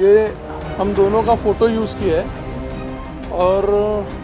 ये हम दोनों का फ़ोटो यूज़ किया है और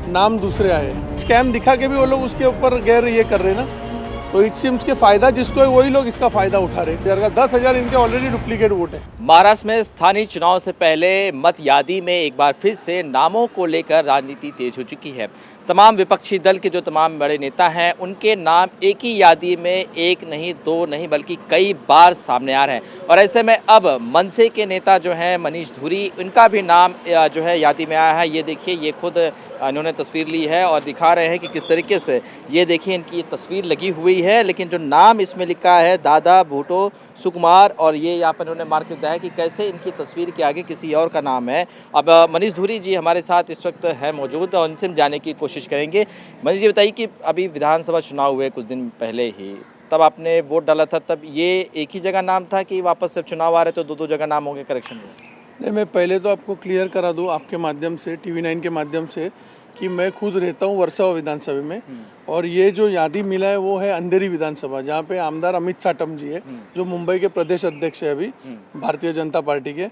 नाम दूसरे आए। स्कैम दिखा के भी वो लोग उसके ऊपर गैर ये कर रहे हैं ना, तो इट सिम्स के फ़ायदा जिसको है वही लोग इसका फ़ायदा उठा रहे हैं। 10,000 इनके ऑलरेडी डुप्लीकेट वोट है। महाराष्ट्र में स्थानीय चुनाव से पहले मत यादी में एक बार फिर से नामों को लेकर राजनीति तेज हो चुकी है। तमाम विपक्षी दल के जो तमाम बड़े नेता हैं उनके नाम एक ही यादी में एक नहीं दो नहीं बल्कि कई बार सामने आ रहे हैं और ऐसे में अब मनसे के नेता जो हैं मनीष धुरी, उनका भी नाम जो है यादी में आया है। ये देखिए, ये खुद इन्होंने तस्वीर ली है और दिखा रहे हैं कि किस तरीके से, ये देखिए इनकी तस्वीर लगी हुई है, लेकिन जो नाम इसमें लिखा है दादा भूटो सुकुमार, और ये यहाँ पर उन्होंने मार्क किया है कि कैसे इनकी तस्वीर के आगे किसी और का नाम है। अब मनीष धुरी जी हमारे साथ इस वक्त है मौजूद और उनसे हम जानने की कोशिश करेंगे। मनीष जी बताइए कि अभी विधानसभा चुनाव हुए कुछ दिन पहले ही, तब आपने वोट डाला था, तब ये एक ही जगह नाम था कि वापस से चुनाव आ रहे तो दो जगह नाम हो गए, करेक्शन हुआ? नहीं, मैं पहले तो आपको क्लियर करा दूँ आपके माध्यम से, TV9 के माध्यम से, कि मैं खुद रहता हूँ वर्सोवा विधानसभा में और ये जो यादी मिला है वो है अंधेरी विधानसभा, जहाँ पे आमदार अमित साटम जी है जो मुंबई के प्रदेश अध्यक्ष है अभी भारतीय जनता पार्टी के।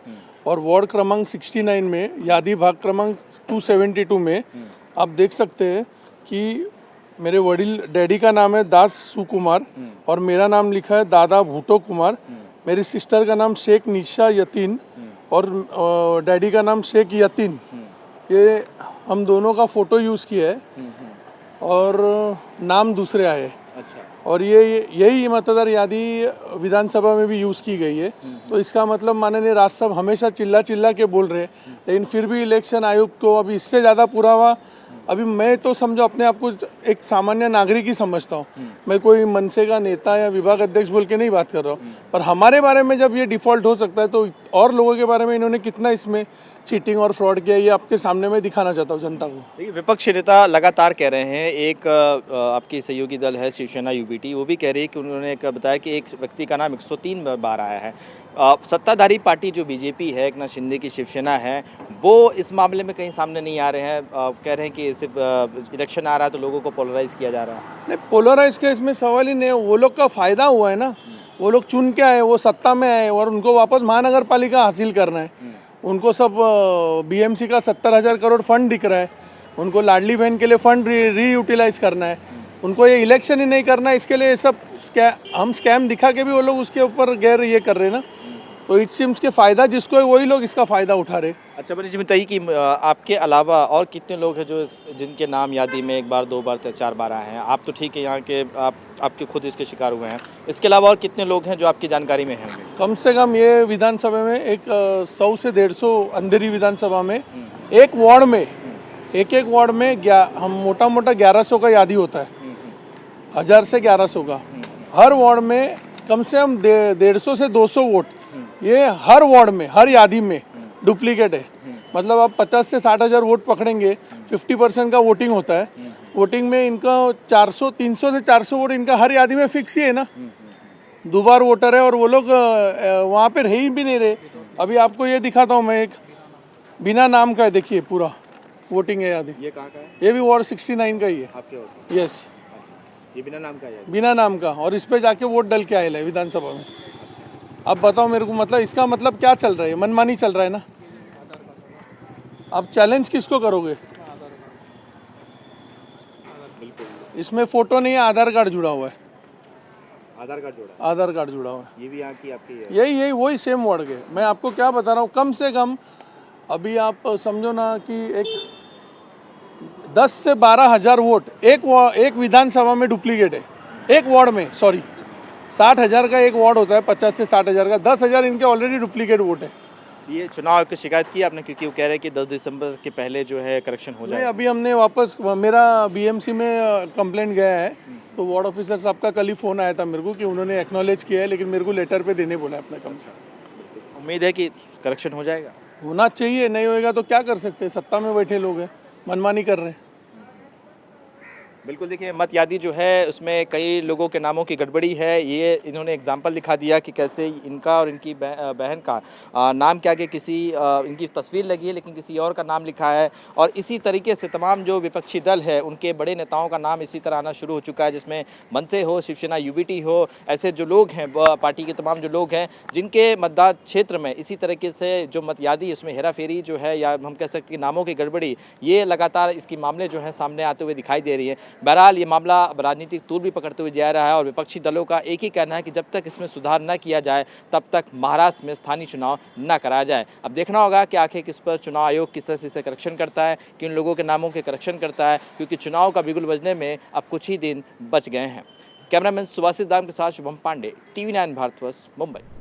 और वार्ड क्रमांक 69 में यादी भाग क्रमांक 272 में आप देख सकते हैं कि मेरे वडील डैडी का नाम है दास सुकुमार और मेरा नाम लिखा है दादा भूटो कुमार। मेरी सिस्टर का नाम शेख निशा यतीन और डैडी का नाम शेख यतीन। ये हम दोनों का फ़ोटो यूज़ किया है और नाम दूसरे आए। अच्छा। और ये यही मतदार यादी विधानसभा में भी यूज़ की गई है। तो इसका मतलब माननीय राज साहब हमेशा चिल्ला के बोल रहे हैं, लेकिन फिर भी इलेक्शन आयोग को अभी इससे ज़्यादा पुरावा, अभी मैं तो समझो अपने आप को एक सामान्य नागरिक ही समझता हूँ, मैं कोई मनसे का नेता या विभाग अध्यक्ष बोल के नहीं बात कर रहा हूँ, पर हमारे बारे में जब ये डिफ़ॉल्ट हो सकता है तो और लोगों के बारे में इन्होंने कितना इसमें चीटिंग और फ्रॉड किया, ये आपके सामने मैं दिखाना चाहता हूँ जनता को। देखिए, विपक्षी नेता लगातार कह रहे हैं, एक आपकी सहयोगी दल है शिवसेना UBT, वो भी कह रही है कि उन्होंने एक बताया कि एक व्यक्ति का नाम 103 बार आया है। सत्ताधारी पार्टी जो BJP है, एक नाथ शिंदे की शिवसेना है, वो इस मामले में कहीं सामने नहीं आ रहे हैं। कह रहे हैं कि सिर्फ इलेक्शन आ रहा है तो लोगों को पोलराइज किया जा रहा है। नहीं, पोलराइज का इसमें सवाल ही नहीं है, वो लोग का फ़ायदा हुआ है ना, वो लोग चुन के आए, वो सत्ता में आए और उनको वापस महानगर पालिका हासिल करना है। उनको सब BMC का 70,000 करोड़ फंड दिख रहा है, उनको लाडली बहन के लिए फंड रीयूटिलाइज करना है, उनको ये इलेक्शन ही नहीं करना है। इसके लिए सब हम स्कैम दिखा के भी वो लोग उसके ऊपर गैर ये कर रहे हैं ना, तो इट सिम्स के फ़ायदा जिसको है वही लोग इसका फ़ायदा उठा रहे। अच्छा मनीष जी बताइए कि आपके अलावा और कितने लोग हैं जो जिनके नाम यादी में एक बार, दो बार, 4 बार आए हैं? आप तो ठीक है, यहाँ के आपके खुद इसके शिकार हुए हैं, इसके अलावा और कितने लोग हैं जो आपकी जानकारी में हैं? कम से कम ये विधानसभा में एक 100 से 150 अंधेरी विधानसभा में एक वार्ड में एक वार्ड में हम मोटा 1100 का यादी होता है, 1000 से 1100 का। हर वार्ड में कम से कम 150 से 200 वोट, ये हर वार्ड में हर यादी में डुप्लीकेट है। मतलब आप 50 से 60,000 वोट पकड़ेंगे, 50% का वोटिंग होता है। वोटिंग में इनका 300 से 400 वोट इनका हर यादी में फिक्स ही है ना, दोबार वोटर है और वो लोग वहाँ पे रह ही भी नहीं रहे। अभी आपको ये दिखाता हूँ मैं, एक बिना नाम का है, देखिए पूरा वोटिंग है यादी। ये कहाँ का है? ये भी वार्ड 69 का ही है आपके वार्ड? यस, ये बिना नाम का है? बिना नाम का, और इस पे जाके वोट डल के आए है विधानसभा में। अब बताओ मेरे को, मतलब इसका मतलब क्या चल रहा है? मनमानी चल रहा है ना। अब चैलेंज किसको करोगे? इसमें फोटो नहीं है, आधार कार्ड जुड़ा हुआ है। आधार कार्ड जोड़ा? आधार कार्ड जुड़ा हुआ है। ये भी यहाँ की आपकी है? यही वही सेम वार्ड के। मैं आपको क्या बता रहा हूँ, कम से कम अभी आप समझो ना कि एक 10 से 12,000 वोट एक विधानसभा में डुप्लीकेट है, एक वार्ड में। सॉरी, 60,000 का एक वार्ड होता है, 50 से 60,000 का, 10,000 इनके ऑलरेडी डुप्लीकेट वोट है। ये चुनाव आयोग की शिकायत की आपने, क्योंकि वो कह रहे हैं कि 10 दिसंबर के पहले जो है करेक्शन हो जाए? अभी हमने वापस, मेरा BMC में कंप्लेंट गया है, तो वार्ड ऑफिसर साहब का कल ही फ़ोन आया था मेरे को कि उन्होंने एक्नॉलेज किया है, लेकिन मेरे को लेटर पे देने बोला है अपना काम। उम्मीद है कि करेक्शन हो जाएगा? होना चाहिए, नहीं होएगा तो क्या कर सकते हैं, सत्ता में बैठे लोग हैं, मनमानी कर रहे हैं। बिल्कुल, देखिए मत यादी जो है उसमें कई लोगों के नामों की गड़बड़ी है। ये इन्होंने एग्जाम्पल दिखा दिया कि कैसे इनका और इनकी बहन का नाम के आगे किसी इनकी तस्वीर लगी है लेकिन किसी और का नाम लिखा है। और इसी तरीके से तमाम जो विपक्षी दल है उनके बड़े नेताओं का नाम इसी तरह आना शुरू हो चुका है, जिसमें मनसे हो, शिवसेना यूबीटी हो, ऐसे जो लोग हैं पार्टी के तमाम जो लोग हैं जिनके मतदान क्षेत्र में इसी तरीके से जो मत यादी उसमें हेराफेरी जो है या हम कह सकते हैं नामों की गड़बड़ी, ये लगातार इसकी मामले जो हैं सामने आते हुए दिखाई दे रही है। बहरहाल ये मामला राजनीतिक तूल भी पकड़ते हुए जा रहा है और विपक्षी दलों का एक ही कहना है कि जब तक इसमें सुधार न किया जाए तब तक महाराष्ट्र में स्थानीय चुनाव न कराया जाए। अब देखना होगा कि आखिर किस पर चुनाव आयोग किस तरह से इसे करेक्शन करता है, किन लोगों के नामों के करेक्शन करता है, क्योंकि चुनाव का बिगुल बजने में अब कुछ ही दिन बच गए हैं। कैमरामैन सुभाषित दाम के साथ शुभम पांडे, TV9 भारतवर्ष, मुंबई।